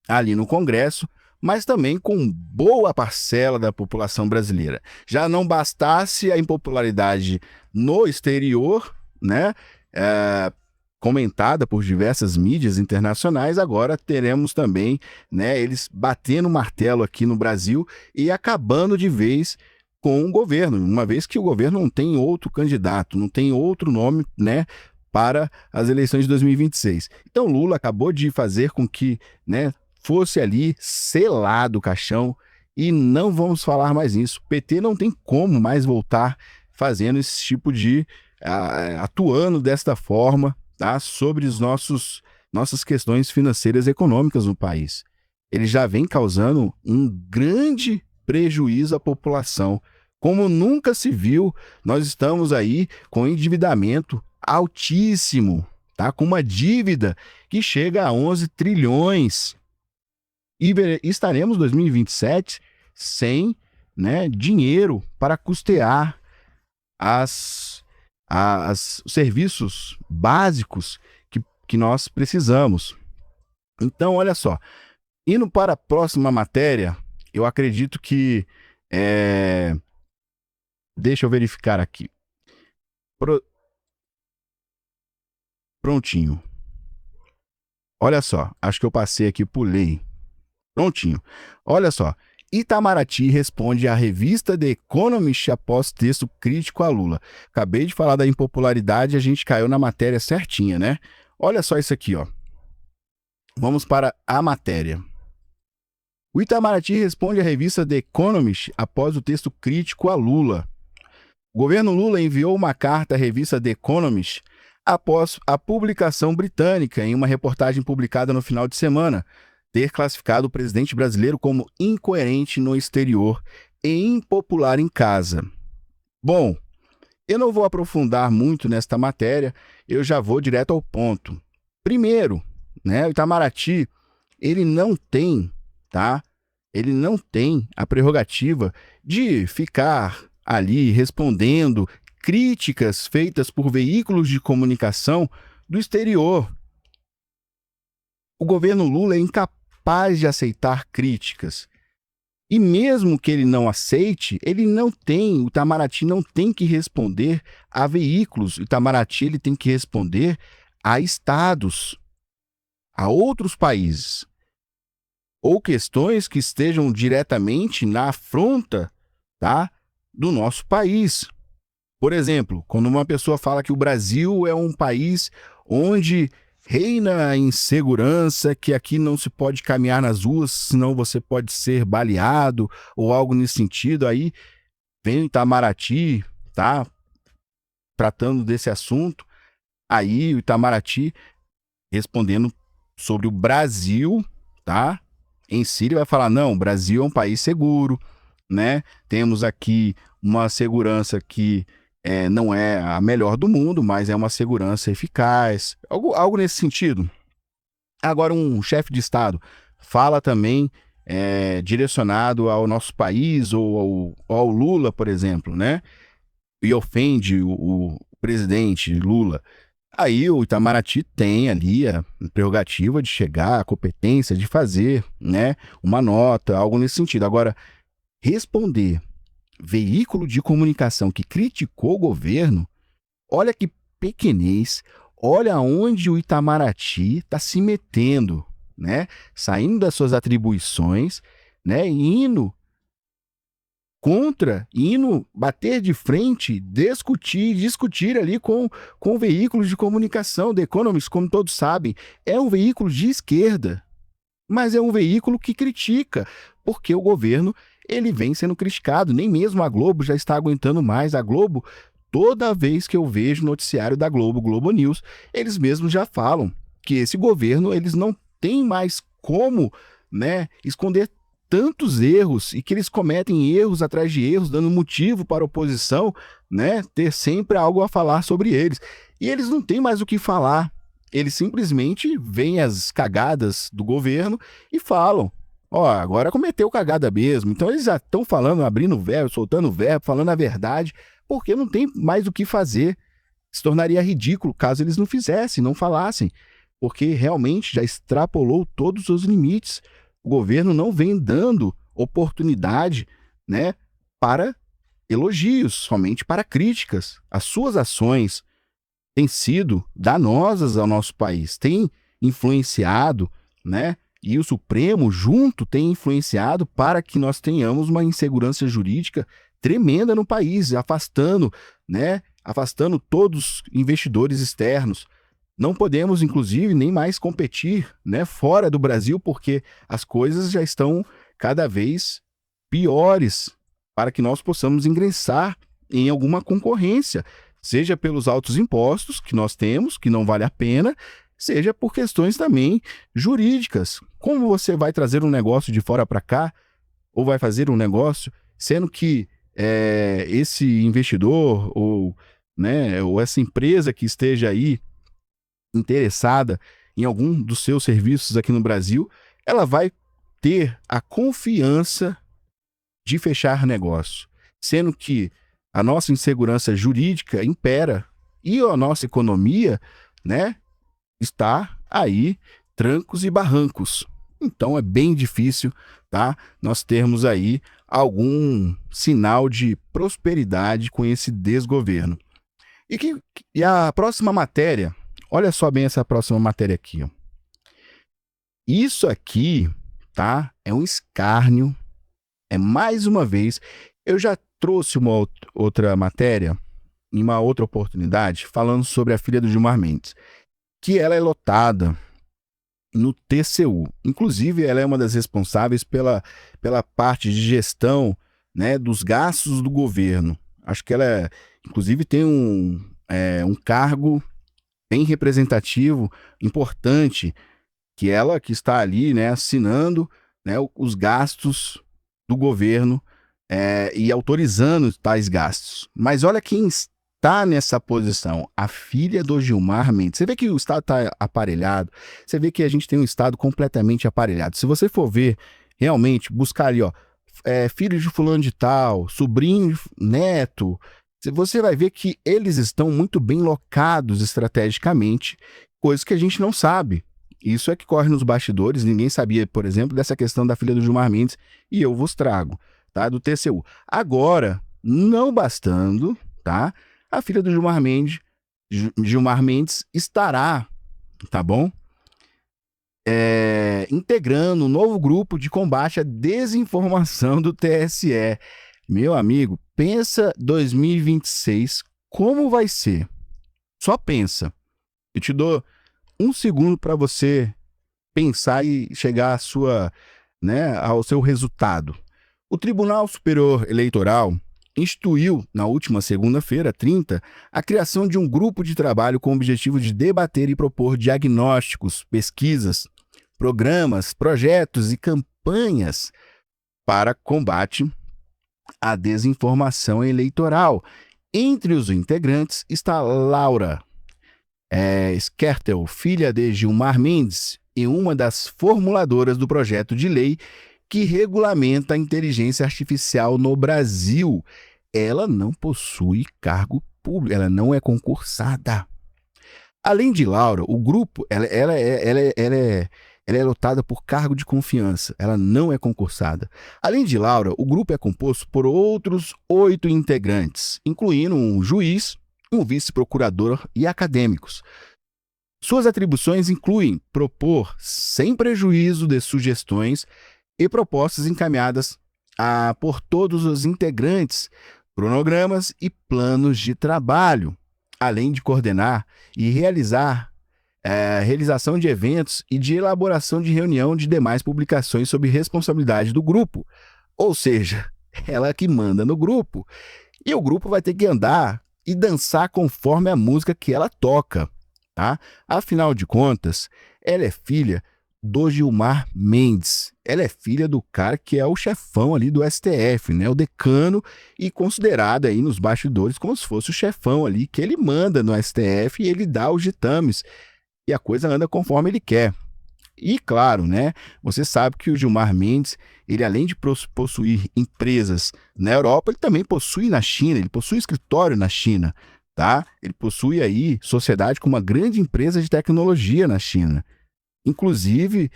ali no Congresso, mas também com boa parcela da população brasileira. Já não bastasse a impopularidade no exterior, né, comentada por diversas mídias internacionais, agora teremos também, né, eles batendo martelo aqui no Brasil e acabando de vez com o governo, uma vez que o governo não tem outro candidato, não tem outro nome, né, para as eleições de 2026. Então Lula acabou de fazer com que, né, fosse ali selado o caixão e não vamos falar mais nisso. O PT não tem como mais voltar fazendo esse tipo de atuando desta forma, tá, sobre nossas questões financeiras e econômicas no país. Ele já vem causando um grande prejuízo à população. Como nunca se viu, nós estamos aí com endividamento altíssimo, tá, com uma dívida que chega a 11 trilhões. E estaremos em 2027 sem, né, dinheiro para custear os serviços básicos que nós precisamos. Então, olha só, indo para a próxima matéria, eu acredito que... Deixa eu verificar aqui. Prontinho. Olha só, acho que eu passei aqui, pulei. Prontinho. Olha só. Itamaraty responde à revista The Economist após texto crítico a Lula. Acabei de falar da impopularidade e a gente caiu na matéria certinha, né? Olha só isso aqui, ó. Vamos para a matéria. O Itamaraty responde à revista The Economist após o texto crítico a Lula. O governo Lula enviou uma carta à revista The Economist após a publicação britânica, em uma reportagem publicada no final de semana, ter classificado o presidente brasileiro como incoerente no exterior e impopular em casa. Bom, eu não vou aprofundar muito nesta matéria, eu já vou direto ao ponto. Primeiro, né? O Itamaraty, ele não tem, tá? Ele não tem a prerrogativa de ficar ali respondendo críticas feitas por veículos de comunicação do exterior. O governo Lula é incapaz de aceitar críticas. E mesmo que ele não aceite, o Itamaraty não tem que responder a veículos. O Itamaraty ele tem que responder a estados, a outros países, ou questões que estejam diretamente na afronta, tá, do nosso país. Por exemplo, quando uma pessoa fala que o Brasil é um país onde reina a insegurança, que aqui não se pode caminhar nas ruas, senão você pode ser baleado, ou algo nesse sentido, aí vem o Itamaraty, tá, tratando desse assunto, aí o Itamaraty respondendo sobre o Brasil, tá, em si ele vai falar, não, o Brasil é um país seguro, né, temos aqui uma segurança que não é a melhor do mundo, mas é uma segurança eficaz, algo nesse sentido. Agora, um chefe de Estado fala também direcionado ao nosso país ou ao Lula, por exemplo, né? E ofende o presidente Lula. Aí o Itamaraty tem ali a prerrogativa de chegar, a competência de fazer, né, uma nota, algo nesse sentido. Agora, responder veículo de comunicação que criticou o governo, olha que pequenez, olha onde o Itamaraty está se metendo, né? Saindo das suas atribuições, né? Indo bater de frente, discutir ali com veículos de comunicação. The Economist, como todos sabem, é um veículo de esquerda, mas é um veículo que critica, porque o governo ele vem sendo criticado, nem mesmo a Globo já está aguentando mais. A Globo, toda vez que eu vejo o noticiário da Globo, Globo News, eles mesmos já falam que esse governo, eles não têm mais como, né, esconder tantos erros e que eles cometem erros atrás de erros, dando motivo para a oposição, né, ter sempre algo a falar sobre eles. E eles não têm mais o que falar. Eles simplesmente veem as cagadas do governo e falam, agora cometeu cagada mesmo. Então eles já estão falando, abrindo o verbo, soltando o verbo, falando a verdade, porque não tem mais o que fazer. Se tornaria ridículo caso eles não fizessem, não falassem, porque realmente já extrapolou todos os limites. O governo não vem dando oportunidade, né, para elogios, somente para críticas. As suas ações têm sido danosas ao nosso país, têm influenciado, né, e o Supremo junto tem influenciado para que nós tenhamos uma insegurança jurídica tremenda no país, afastando todos os investidores externos. Não podemos, inclusive, nem mais competir, né, fora do Brasil, porque as coisas já estão cada vez piores para que nós possamos ingressar em alguma concorrência, seja pelos altos impostos que nós temos, que não vale a pena, seja por questões também jurídicas. Como você vai trazer um negócio de fora para cá, ou vai fazer um negócio, sendo que esse investidor ou essa empresa que esteja aí interessada em algum dos seus serviços aqui no Brasil, ela vai ter a confiança de fechar negócio, sendo que a nossa insegurança jurídica impera e a nossa economia, né, está aí, trancos e barrancos. Então é bem difícil, tá, nós termos aí algum sinal de prosperidade com esse desgoverno. E a próxima matéria, olha só bem essa próxima matéria aqui, ó. Isso aqui, tá, é um escárnio, é mais uma vez, eu já trouxe uma outra matéria, em uma outra oportunidade, falando sobre a filha do Gilmar Mendes, que ela é lotada no TCU. Inclusive, ela é uma das responsáveis pela parte de gestão, né, dos gastos do governo. Acho que ela, inclusive, tem um cargo bem representativo, importante, que ela que está ali, né, assinando, né, os gastos do governo e autorizando tais gastos. Mas olha quem tá nessa posição, a filha do Gilmar Mendes. Você vê que o Estado está aparelhado, você vê que a gente tem um Estado completamente aparelhado. Se você for ver, realmente, buscar ali, ó, filho de fulano de tal, sobrinho, neto, você vai ver que eles estão muito bem locados estrategicamente, coisas que a gente não sabe. Isso é que corre nos bastidores, ninguém sabia, por exemplo, dessa questão da filha do Gilmar Mendes, e eu vos trago, tá? Do TCU. Agora, não bastando, tá? A filha do Gilmar Mendes estará, tá bom? Integrando um novo grupo de combate à desinformação do TSE. Meu amigo, pensa 2026, como vai ser? Só pensa. Eu te dou 1 segundo para você pensar e chegar à sua, ao seu resultado. O Tribunal Superior Eleitoral instituiu, na última segunda-feira, 30, a criação de um grupo de trabalho com o objetivo de debater e propor diagnósticos, pesquisas, programas, projetos e campanhas para combate à desinformação eleitoral. Entre os integrantes está Laura Skertel, filha de Gilmar Mendes, e uma das formuladoras do projeto de lei que regulamenta a inteligência artificial no Brasil. Ela não possui cargo público, ela não é concursada. Além de Laura, o grupo ela é lotada por cargo de confiança, ela não é concursada. Além de Laura, o grupo é composto por outros 8 integrantes, incluindo um juiz, um vice-procurador e acadêmicos. Suas atribuições incluem propor, sem prejuízo de sugestões e propostas encaminhadas por todos os integrantes, cronogramas e planos de trabalho, além de coordenar e realização de eventos e de elaboração de reunião de demais publicações sob responsabilidade do grupo. Ou seja, ela que manda no grupo. E o grupo vai ter que andar e dançar conforme a música que ela toca, tá? Afinal de contas, ela é filha do Gilmar Mendes. Ela é filha do cara que é o chefão ali do STF, né? O decano, e considerado aí nos bastidores como se fosse o chefão ali, que ele manda no STF e ele dá os ditames. E a coisa anda conforme ele quer. E claro, né? Você sabe que o Gilmar Mendes, ele além de possuir empresas na Europa, ele também possui na China, ele possui escritório na China, tá? Ele possui aí sociedade com uma grande empresa de tecnologia na China. Inclusive,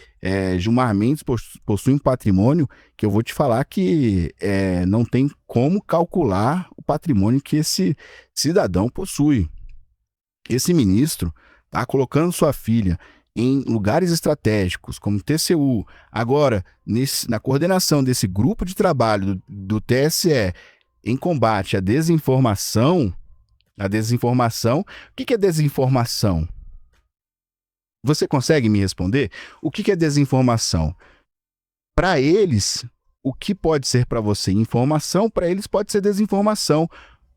Gilmar Mendes possui um patrimônio que eu vou te falar que não tem como calcular o patrimônio que esse cidadão possui. Esse ministro está colocando sua filha em lugares estratégicos, como TCU, agora na coordenação desse grupo de trabalho do TSE em combate à desinformação. O que é desinformação? Você consegue me responder? O que é desinformação? Para eles, o que pode ser para você informação, para eles pode ser desinformação,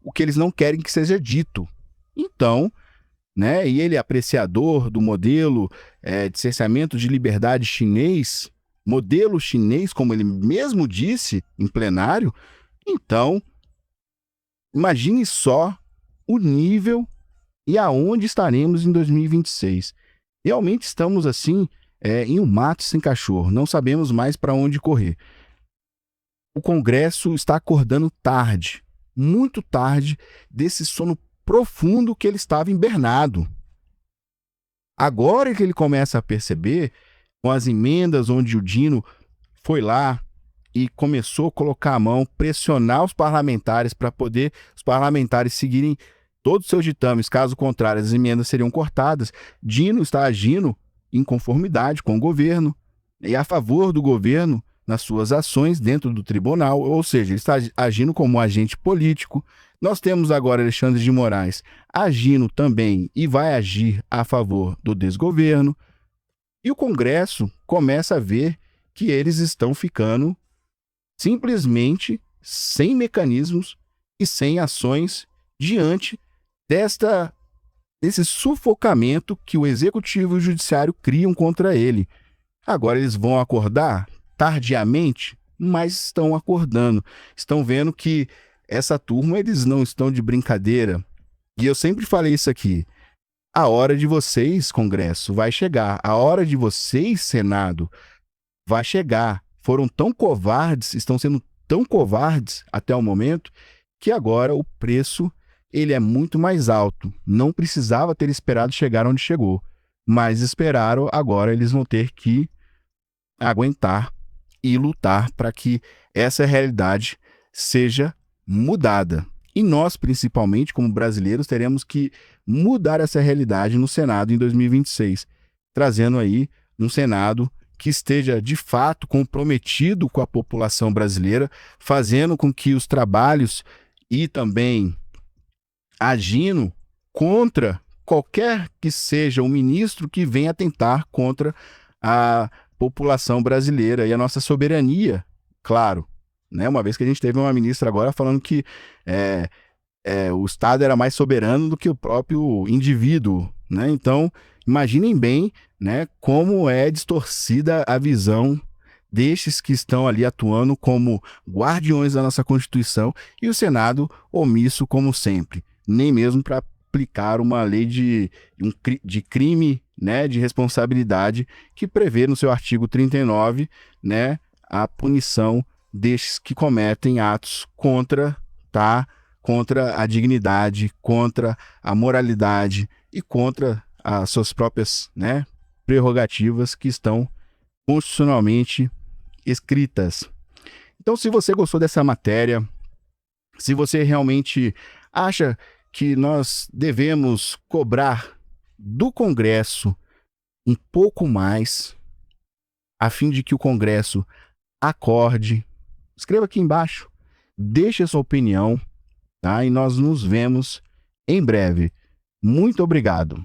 o que eles não querem que seja dito. Então, né? E ele é apreciador do modelo de cerceamento de liberdade chinês, modelo chinês, como ele mesmo disse em plenário. Então, imagine só o nível e aonde estaremos em 2026. Realmente estamos assim em um mato sem cachorro, não sabemos mais para onde correr. O Congresso está acordando tarde, muito tarde, desse sono profundo que ele estava hibernado. Agora que ele começa a perceber, com as emendas onde o Dino foi lá e começou a colocar a mão, pressionar os parlamentares para poder os parlamentares seguirem todos os seus ditames, caso contrário as emendas seriam cortadas. Dino está agindo em conformidade com o governo e a favor do governo nas suas ações dentro do tribunal, ou seja, ele está agindo como um agente político. Nós temos agora Alexandre de Moraes agindo também e vai agir a favor do desgoverno. E o Congresso começa a ver que eles estão ficando simplesmente sem mecanismos e sem ações diante desse sufocamento que o Executivo e o Judiciário criam contra ele. Agora eles vão acordar tardiamente, mas estão acordando. Estão vendo que essa turma, eles não estão de brincadeira. E eu sempre falei isso aqui. A hora de vocês, Congresso, vai chegar. A hora de vocês, Senado, vai chegar. Foram tão covardes, estão sendo tão covardes até o momento, que agora o preço ele é muito mais alto. Não precisava ter esperado chegar onde chegou, mas esperaram, agora eles vão ter que aguentar e lutar para que essa realidade seja mudada. E nós, principalmente, como brasileiros, teremos que mudar essa realidade no Senado em 2026, trazendo aí um Senado que esteja, de fato, comprometido com a população brasileira, fazendo com que os trabalhos e também agindo contra qualquer que seja o ministro que venha atentar contra a população brasileira e a nossa soberania, claro. Né? Uma vez que a gente teve uma ministra agora falando que o Estado era mais soberano do que o próprio indivíduo. Né? Então, imaginem bem, né, como é distorcida a visão destes que estão ali atuando como guardiões da nossa Constituição e o Senado omisso como sempre, nem mesmo para aplicar uma lei de crime, né, de responsabilidade que prevê no seu artigo 39, né, a punição destes que cometem atos contra a dignidade, contra a moralidade e contra as suas próprias, né, prerrogativas que estão constitucionalmente escritas. Então, se você gostou dessa matéria, se você realmente acha que nós devemos cobrar do Congresso um pouco mais, a fim de que o Congresso acorde, escreva aqui embaixo, deixe a sua opinião, tá? E nós nos vemos em breve. Muito obrigado.